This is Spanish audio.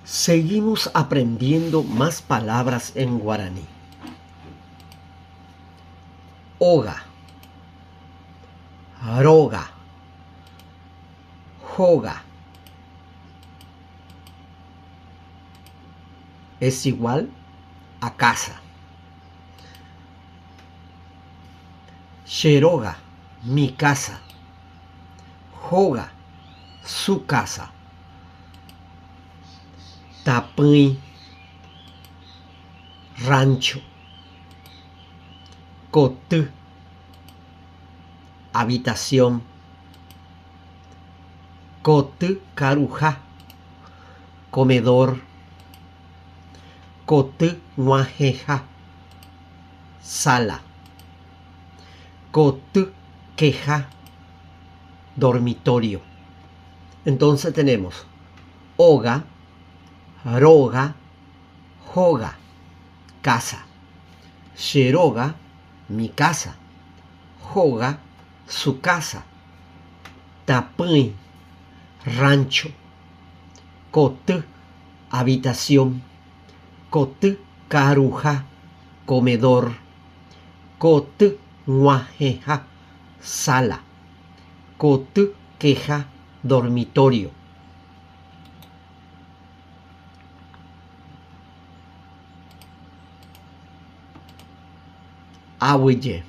Seguimos aprendiendo más palabras en guaraní. Oga, roga, joga. Es igual a casa. Xeroga, mi casa. Joga, su casa. Tapui, rancho. Cotú, habitación. Cotú, carujá, comedor. Cotú, guajeja, sala. Cotú, queja, dormitorio. Entonces tenemos oga, roga, joga, casa. Xeroga, mi casa. Joga, su casa. Tapui, rancho. Cotú, habitación. Cotú, carujá, comedor. Cotú, guajeja, sala. Cotú, queja, dormitorio. Ahuye.